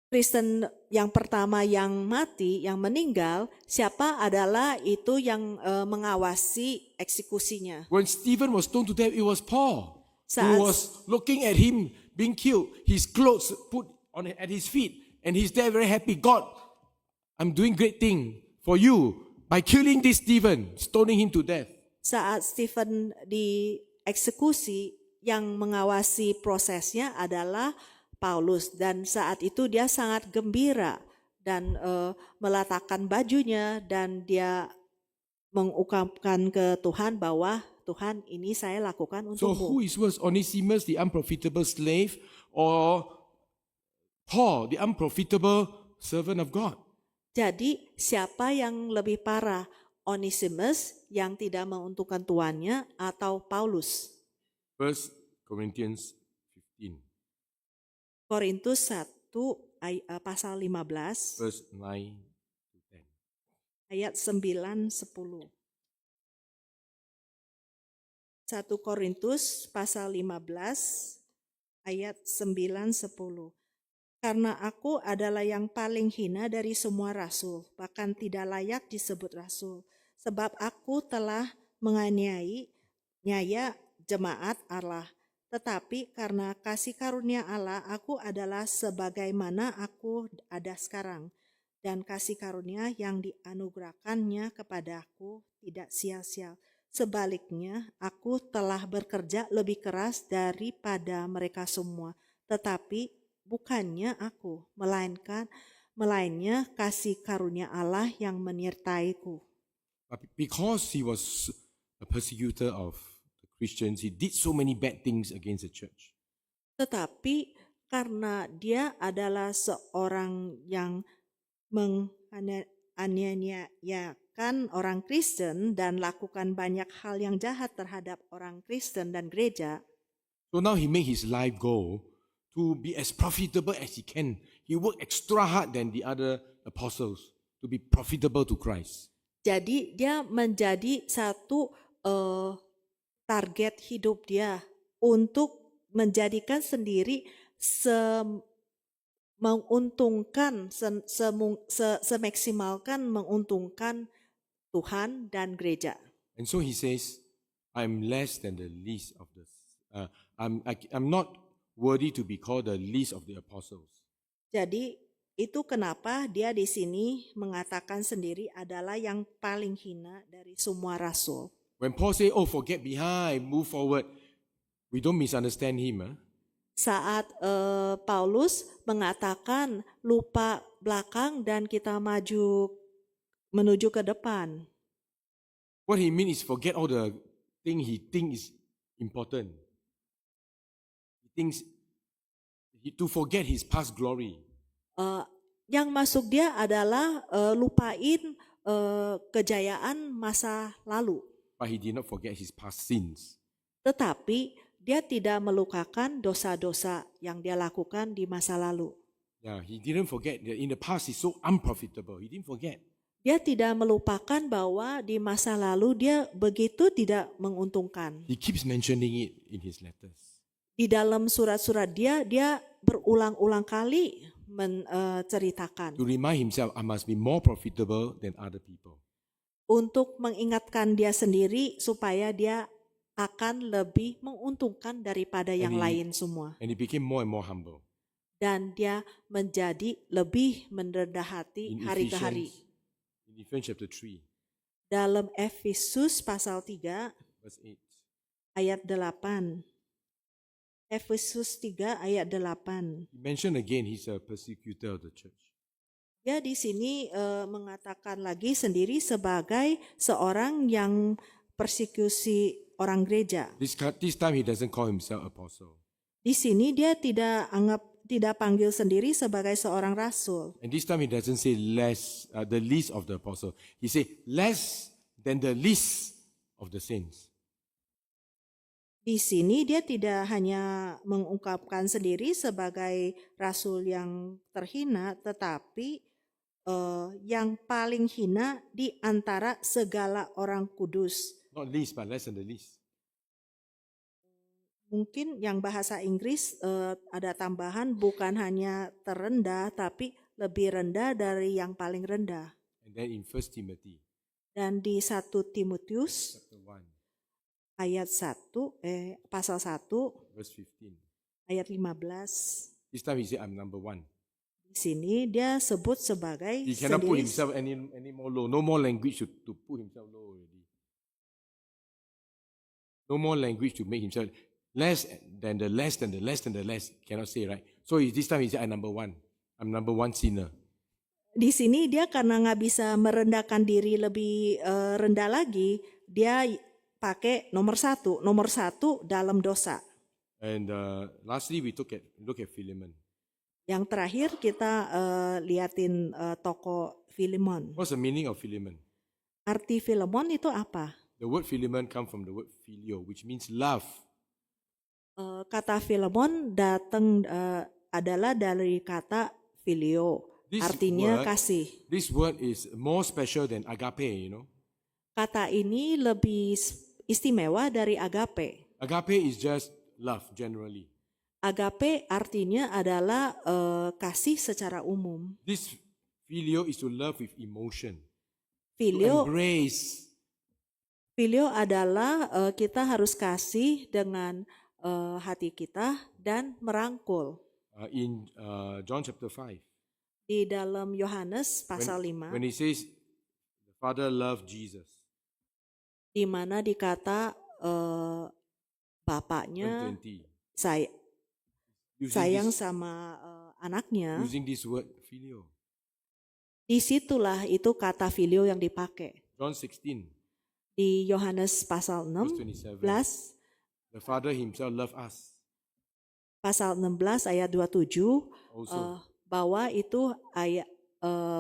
Kristen yang pertama yang mati, yang meninggal, siapa adalah itu yang mengawasi eksekusinya? When Stephen was stoned to death, it was Paul Saat- who was looking at him being killed, his clothes put on at his feet, and he's there very happy. God, I'm doing great thing for you by killing this Stephen, stoning him to death. Saat Stephen dieksekusi, yang mengawasi prosesnya adalah Paulus, dan saat itu dia sangat gembira dan meletakkan bajunya dan dia mengungkapkan ke Tuhan bahwa Tuhan, ini saya lakukan So untukmu. who is worse, Onesimus, the unprofitable slave, or Paul, the unprofitable servant of God? Jadi siapa yang lebih parah? Onesimus yang tidak menguntungkan tuannya atau Paulus? 1 Corinthians 15, Korintus 1 pasal 15 verse 9 to 10. ayat 9-10. 1 Korintus pasal 15 ayat 9-10. Karena aku adalah yang paling hina dari semua rasul, bahkan tidak layak disebut rasul. Sebab aku telah menganiaya jemaat Allah. Tetapi karena kasih karunia Allah, aku adalah sebagaimana aku ada sekarang. Dan kasih karunia yang dianugerahkannya kepadaku tidak sia-sia. Sebaliknya, aku telah bekerja lebih keras daripada mereka semua. Tetapi bukannya aku, melainnya kasih karunia Allah yang menyertaiku. But because he was a persecutor of the Christians. He did so many bad things against the church. Tetapi karena dia adalah seorang yang menganiayakan orang Kristen dan lakukan banyak hal yang jahat terhadap orang Kristen dan gereja, So now he made his life goal to be as profitable as he can. He worked extra hard than the other apostles to be profitable to Christ. jadi dia menjadi satu target hidup dia untuk menjadikan sendiri menguntungkan semaksimalkan menguntungkan Tuhan dan gereja. And so he says, I'm less than the least of the. I'm not worthy to be called the least of the apostles. Jadi itu kenapa dia di sini mengatakan sendiri adalah yang paling hina dari semua rasul. When Paul say, "Oh, forget behind, move forward," we don't misunderstand him. Saat Paulus mengatakan lupa belakang dan kita menuju ke depan. What he means is forget all the thing he thinks is important. He thinks to forget his past glory. Yang masuk dia adalah lupain kejayaan masa lalu. But he did not forget his past sins. Tetapi dia tidak melupakan dosa-dosa yang dia lakukan di masa lalu. Yeah, he didn't forget that in the past he's so unprofitable. He didn't forget. Dia tidak melupakan bahwa di masa lalu dia begitu tidak menguntungkan. He keeps mentioning it in his letters. Di dalam surat-surat dia berulang-ulang kali menceritakan. To remind himself, I must be more profitable than other people. Untuk mengingatkan dia sendiri supaya dia akan lebih menguntungkan daripada yang lain semua. And he became more and more humble. Dan dia menjadi lebih merendah hati hari ke hari. In Ephesians chapter 3, Dalam Efesus pasal 3 verse 8. ayat 8. Efesus 3 ayat 8. He mentioned again he's a persecutor of the church. Dia di sini mengatakan lagi sendiri sebagai seorang yang persekusi orang gereja. This time he doesn't call himself apostle. Di sini dia tidak panggil sendiri sebagai seorang rasul. And this time he doesn't say the least of the apostle. He say less than the least of the saints. Di sini dia tidak hanya mengungkapkan sendiri sebagai rasul yang terhina, tetapi yang paling hina di antara segala orang kudus. Not least, but less than the least. Mungkin yang bahasa Inggris ada tambahan bukan hanya terendah, tapi lebih rendah dari yang paling rendah. And then in 1 Timothy Dan di 1 Timotius chapter 1, ayat 1, pasal 1, verse 15. ayat 15. This time he said, I'm number 1. Di sini dia sebut sebagai He cannot put sendiri. himself any more low. No more language to put himself low already. No more language to make himself less than the less than the less than the less. Cannot say, right? So this time he said, I'm number 1. I'm number 1 sinner. Di sini dia karena nggak bisa merendahkan diri lebih rendah lagi, dia pakai nomor satu dalam dosa. And lastly, we look at Philemon. Yang terakhir kita liatin tokoh Filemon. What's the meaning of Philemon? Arti Filemon itu apa? The word Philemon comes from the word phileo, which means love. Kata Filemon datang adalah dari kata filio, artinya kasih. This word is more special than agape, you know. Kata ini lebih istimewa dari agape. Agape is just love generally. Agape artinya adalah kasih secara umum. This phileo is to love with emotion. Filio To embrace. Filio adalah kita harus kasih dengan hati kita dan merangkul. In John chapter 5. Di dalam Yohanes pasal 5. When he says the Father loved Jesus. Di mana dikata bapaknya sayang sama anaknya. Using this word phileo. Disitulah itu kata filio yang dipakai. John 16. Di Yohanes pasal 16 the Father himself loved us Pasal 16 ayat 27 also. bahwa itu ayat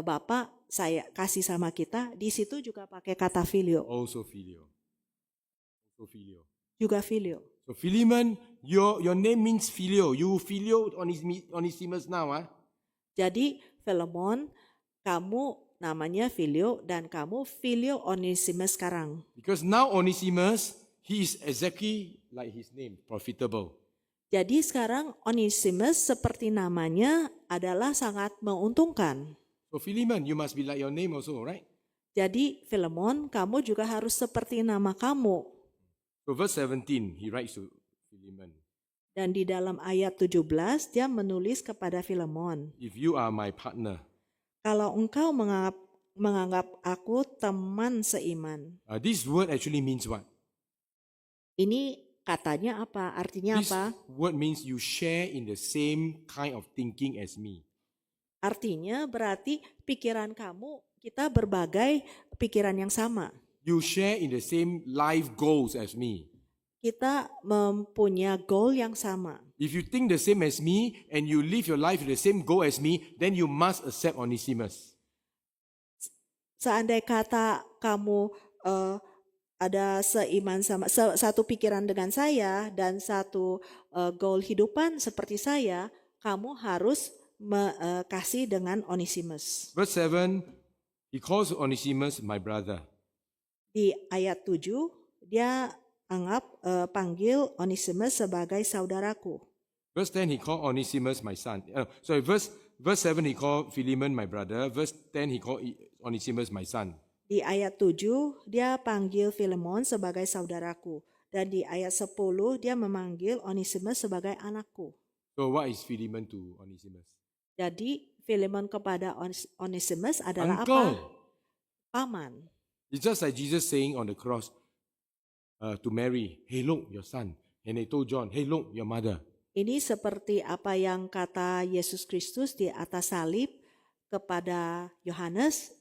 Bapa saya kasih sama kita, di situ juga pakai kata filio, Also filio. Also filio. juga filio. So Philemon, your name means filio. You filio Onesimus now, ah? Jadi Filemon, kamu namanya filio dan kamu filio Onesimus sekarang. Because now Onesimus, he is exactly like his name, profitable. Jadi sekarang Onesimus seperti namanya adalah sangat menguntungkan. So Philemon, you must be like your name also, right? Jadi Filemon, kamu juga harus seperti nama kamu. So verse 17, he writes to Philemon, Dan di dalam ayat 17 dia menulis kepada Filemon, if you are my partner, kalau engkau menganggap aku teman seiman. this word actually means what? Ini katanya apa? Artinya This apa? word means you share in the same kind of thinking as me. Artinya berarti pikiran kamu, kita berbagai pikiran yang sama. You share in the same life goals as me. Kita mempunyai goal yang sama. If you think the same as me and you live your life with the same goal as me, then you must accept Onesimus. Seandai kata kamu ada seiman sama satu pikiran dengan saya dan satu goal hidupan seperti saya, kamu harus kasih dengan Onesimus. Verse 7, he calls Onesimus my brother. Di ayat 7 dia panggil Onesimus sebagai saudaraku. Verse 10, he called Onesimus my son. Verse 7, he called Philemon my brother. Verse 10, he called Onesimus my son. Di ayat 7 dia panggil Filemon sebagai saudaraku. Dan di ayat 10 dia memanggil Onesimus sebagai anakku. So what is Philemon to Onesimus? Jadi Filemon kepada Onesimus adalah Uncle. apa? Paman. It's just like Jesus saying on the cross to Mary, hey look, your son. And he told John, hey look, your mother. Ini seperti apa yang kata Yesus Kristus di atas salib kepada Yohanes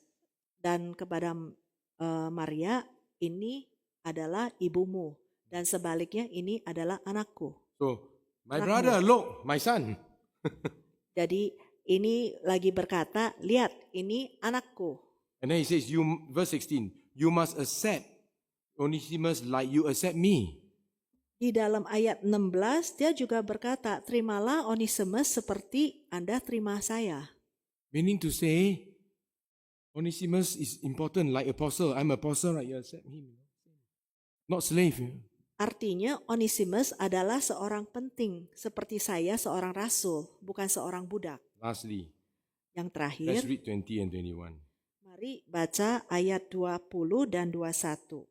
dan kepada Maria, ini adalah ibumu. Dan sebaliknya ini adalah anakku. So, my brother, look, my son. Jadi ini lagi berkata, lihat ini anakku. And then he says, verse 16, you must accept Onesimus like you accept me. Di dalam ayat 16 dia juga berkata, terimalah Onesimus seperti Anda terima saya. Meaning to say, Onesimus is important like apostle. I'm apostle, right? You accept him. Not slave. Artinya Onesimus adalah seorang penting, seperti saya seorang rasul, bukan seorang budak. Lastly, Yang let's terakhir, read 20 and 21. mari baca ayat 20 dan 21.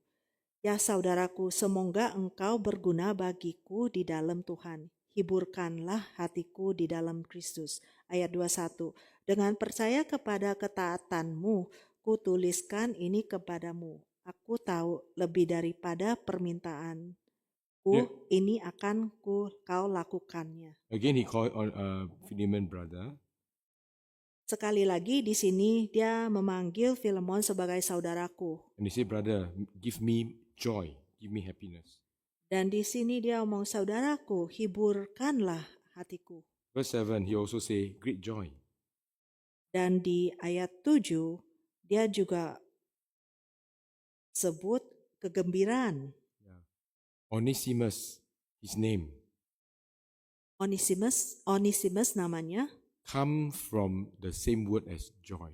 Ya saudaraku, semoga engkau berguna bagiku di dalam Tuhan. Hiburkanlah hatiku di dalam Kristus. Ayat 21. Dengan percaya kepada ketaatanmu, kutuliskan ini kepadamu. Aku tahu lebih daripada permintaanku, ini akan kau lakukannya. Again, he called Philemon brother. Sekali lagi di sini dia memanggil Filemon sebagai saudaraku. And he said, brother, give me joy, give me happiness. Dan di sini dia omong, saudaraku, hiburkanlah hatiku. Verse 7, he also say, great joy. Dan di ayat 7, dia juga sebut kegembiraan. Onesimus, his name, Onesimus namanya, come from the same word as joy.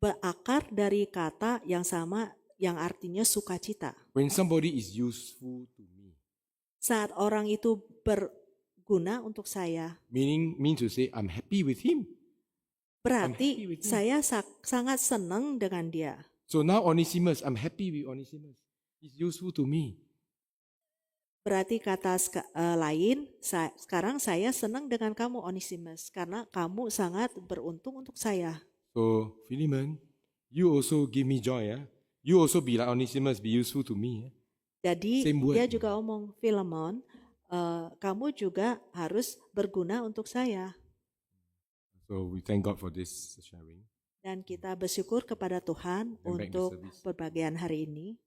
berakar dari kata yang sama yang artinya sukacita. When somebody is useful to me, Saat orang itu berguna untuk saya, means to say, I'm happy with him. berarti saya sangat senang dengan dia. So now Onesimus, I'm happy with Onesimus. He's useful to me. Berarti kata lain, sekarang saya senang dengan kamu Onesimus, karena kamu sangat beruntung untuk saya. So Philemon, you also give me joy. You also be like Onesimus, be useful to me. Jadi Same word. dia juga omong, Filemon, kamu juga harus berguna untuk saya. So we thank God for this sharing. Dan kita bersyukur kepada Tuhan And back to untuk service. perbagian hari ini.